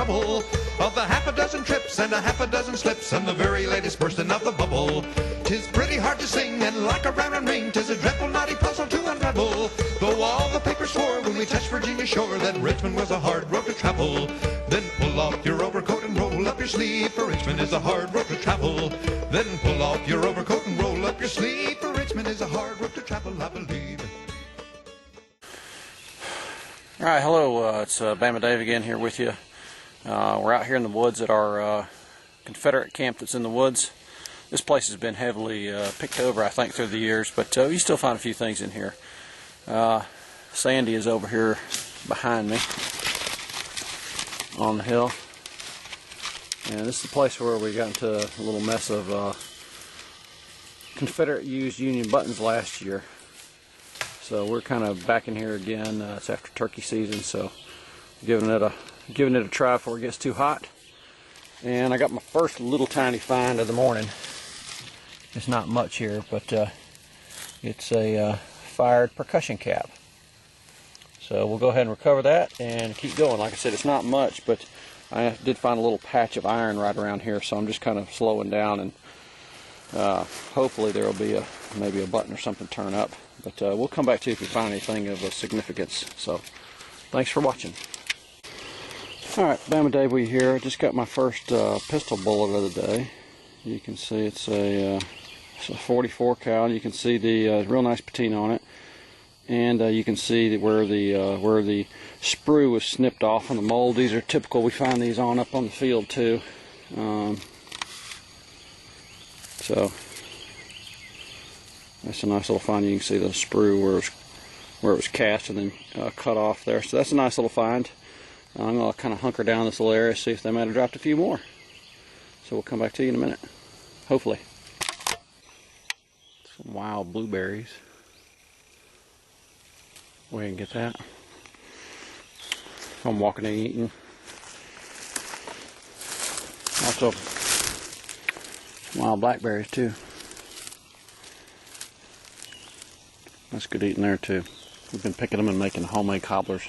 trouble. Of the half a dozen trips and a half a dozen slips and the very latest bursting of the bubble. 'Tis pretty hard to sing and like a round and ring, 'tis a dreadful knotty puzzle to unravel. Though all the papers swore when we touched Virginia shore that Richmond was a hard road to travel. Then pull off your overcoat and roll up your sleeve, for Richmond is a hard road to travel. Then pull off your overcoat and roll up your sleeve, for Richmond is a hard road to travel, I believe. Alright, hello, it's Bama Dave again here with you. We're out here in the woods at our Confederate camp that's in the woods. This place has been heavily picked over, I think, through the years, but you still find a few things in here. Sandy is over here behind me on the hill. And this is the place where we got into a little mess of Confederate used Union buttons last year. So we're kind of back in here again. It's after turkey season, so giving it a try before it gets too hot. And I got my first little tiny find of the morning. It's not much here, but it's a fired percussion cap. So we'll go ahead and recover that and keep going. Like I said, it's not much, but I did find a little patch of iron right around here, so I'm just kind of slowing down, and hopefully there will be maybe a button or something turn up. But we'll come back to you if we find anything of significance. So thanks for watching. Alright, Bama Dave here. I just got my first pistol bullet of the day. You can see it's a 44 cal. You can see the real nice patina on it, and you can see that where the sprue was snipped off on the mold. These are typical. We find these up on the field too. So that's a nice little find. You can see the sprue where it was cast and then cut off there. So that's a nice little find. I'm going to kind of hunker down this little area, see if they might have dropped a few more. So we'll come back to you in a minute, hopefully. Some wild blueberries. We can get that. I'm walking and eating. Also, some wild blackberries too. That's good eating there too. We've been picking them and making homemade cobblers.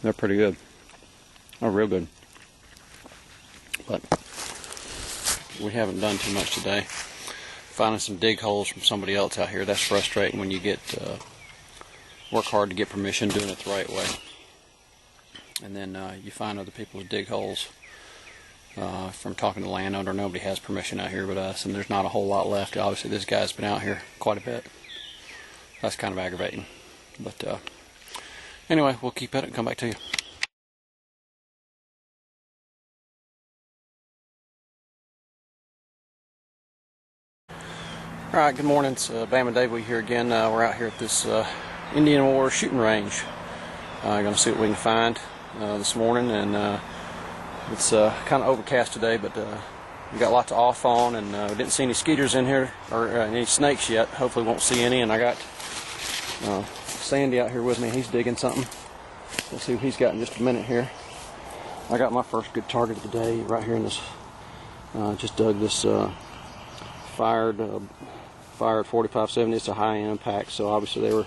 They're pretty good. They're real good. But we haven't done too much today. Finding some dig holes from somebody else out here. That's frustrating when you get work hard to get permission, doing it the right way, and then you find other people who dig holes. From talking to the landowner, nobody has permission out here but us, and there's not a whole lot left. Obviously this guy's been out here quite a bit. That's kind of aggravating, but anyway, we'll keep at it and come back to you. Alright, good morning. It's Bama Dave here again. We're out here at this Indian War shooting range. Going to see what we can find this morning, and it's kind of overcast today, but we got lots of off on, and we didn't see any skeeters in here, or any snakes yet. Hopefully won't see any, and I got Sandy out here with me. He's digging something. We'll see what he's got in just a minute here. I got my first good target of the day right here in this, just dug this fired 4570. It's a high impact, so obviously they were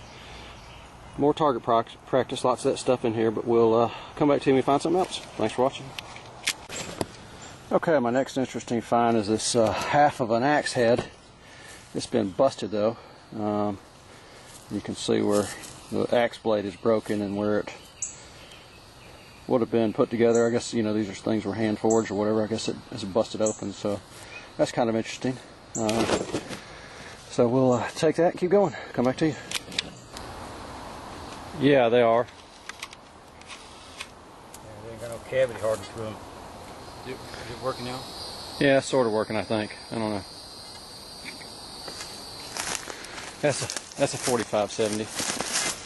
more target practice, lots of that stuff in here, but we'll come back to you when we find something else. Thanks for watching. Okay, my next interesting find is this half of an axe head. It's been busted though. You can see where the axe blade is broken and where it would have been put together. I guess, you know, these are things were hand forged or whatever. I guess it is busted open, so that's kind of interesting. So we'll take that and keep going. Come back to you. Yeah, they are. Yeah, they ain't got no cavity hardened to them. Is it working now? Yeah, it's sort of working, I think. I don't know. That's a 4570.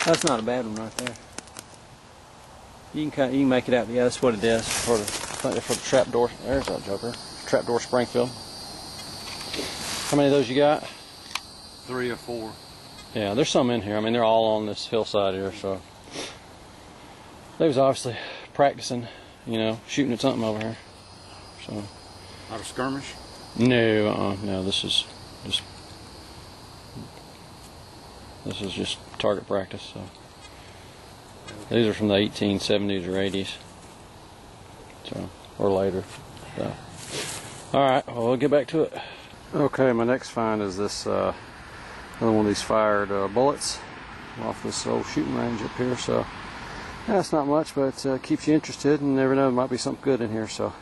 That's not a bad one right there. You can make it out. Yeah, that's what it is for the trapdoor. There's that joker. Trapdoor Springfield. How many of those you got? 3 or 4. Yeah, there's some in here. I mean, they're all on this hillside here, so they was obviously practicing, you know, shooting at something over here. So. Not a skirmish? No, no. This is just target practice. So These are from the 1870s or 80s, so, or later. So. All right, well, we'll get back to it. Okay, my next find is this another one of these fired bullets off this old shooting range up here. So that's not much, but it keeps you interested, and you never know, there might be something good in here. So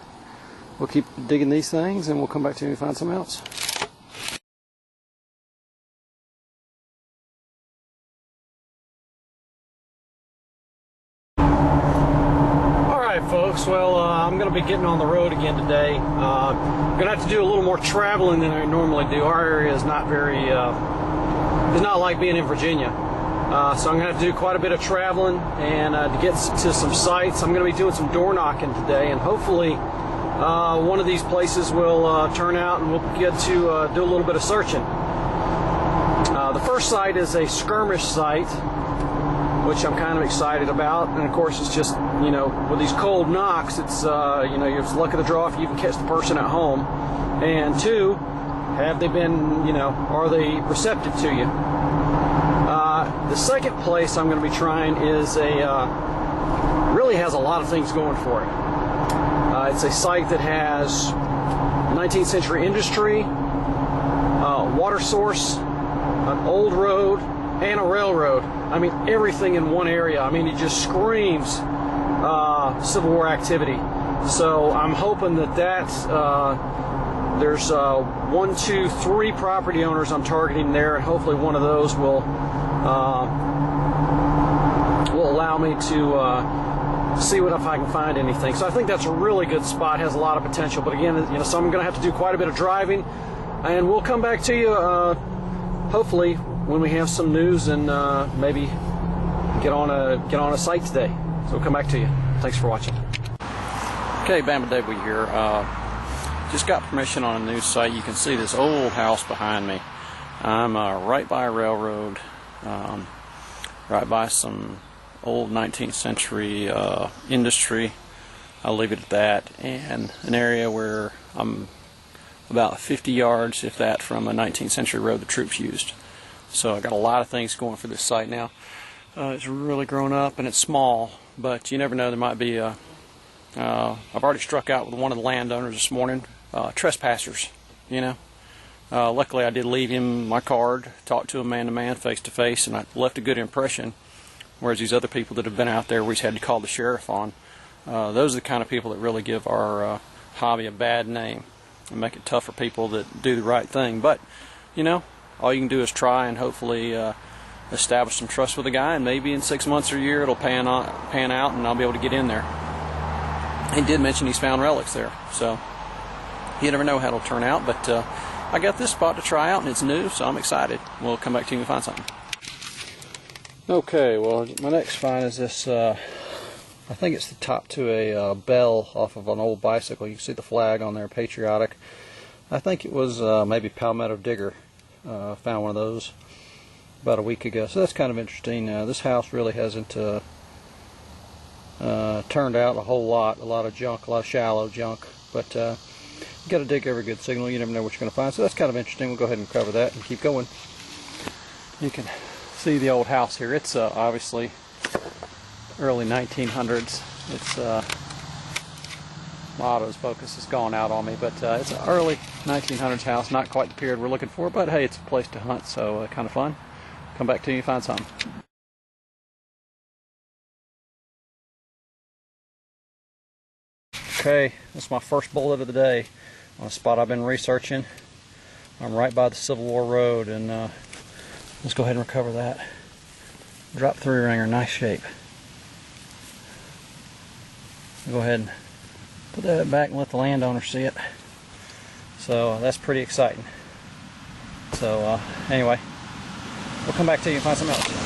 we'll keep digging these things, and we'll come back to you and find something else. Folks, well, I'm going to be getting on the road again today. I'm going to have to do a little more traveling than I normally do. Our area is not very, it's not like being in Virginia. So I'm going to have to do quite a bit of traveling, and to get to some sites, I'm going to be doing some door knocking today, and hopefully one of these places will turn out and we'll get to do a little bit of searching. The first site is a skirmish site, which I'm kind of excited about, and of course it's just, you know, with these cold knocks, it's, you know, you're luck of the draw if you can catch the person at home, and two, have they been, you know, are they receptive to you? The second place I'm going to be trying is really has a lot of things going for it. It's a site that has 19th century industry, water source, an old road, and a railroad. I mean, everything in one area. I mean, it just screams Civil War activity. So I'm hoping that there's 1, 2, 3 property owners I'm targeting there, and hopefully one of those will allow me to see what if I can find anything. So I think that's a really good spot. Has a lot of potential. But again, you know, so I'm going to have to do quite a bit of driving, and we'll come back to you hopefully when we have some news, and maybe get on a site today. So we'll come back to you. Thanks for watching. Okay, Bama Dave here. Just got permission on a new site. You can see this old house behind me. I'm right by a railroad, right by some old 19th century industry. I'll leave it at that, and an area where I'm about 50 yards, if that, from a 19th century road the troops used. So I got a lot of things going for this site now. It's really grown up and it's small, but you never know, there might be a I've already struck out with one of the landowners this morning, Trespassers, you know. Luckily I did leave him my card, talked to him man to man, face to face, and I left a good impression, whereas these other people that have been out there we just had to call the sheriff on. Those are the kind of people that really give our hobby a bad name and make it tough for people that do the right thing. But, you know, all you can do is try and hopefully establish some trust with the guy, and maybe in 6 months or a year it'll pan out and I'll be able to get in there. He did mention he's found relics there, so you never know how it'll turn out, but I got this spot to try out and it's new, so I'm excited. We'll come back to you and find something. Okay, well, my next find is this, I think it's the top to a bell off of an old bicycle. You can see the flag on there, patriotic. I think it was maybe Palmetto Digger. Found one of those about a week ago, so that's kind of interesting. This house really hasn't turned out a whole lot. A lot of junk, a lot of shallow junk, but you got to dig every good signal. You never know what you're going to find, so that's kind of interesting. We'll go ahead and cover that and keep going. You can see the old house here. It's obviously early 1900s. It's my auto's focus has gone out on me, but it's an early 1900s house, not quite the period we're looking for, but hey, it's a place to hunt, so kind of fun. Come back to you and find something. Okay, that's my first bullet of the day on a spot I've been researching. I'm right by the Civil War Road, and let's go ahead and recover that. Drop 3-ringer, nice shape. Go ahead and put that back and let the landowner see it. So that's pretty exciting. So anyway, we'll come back to you and find something else.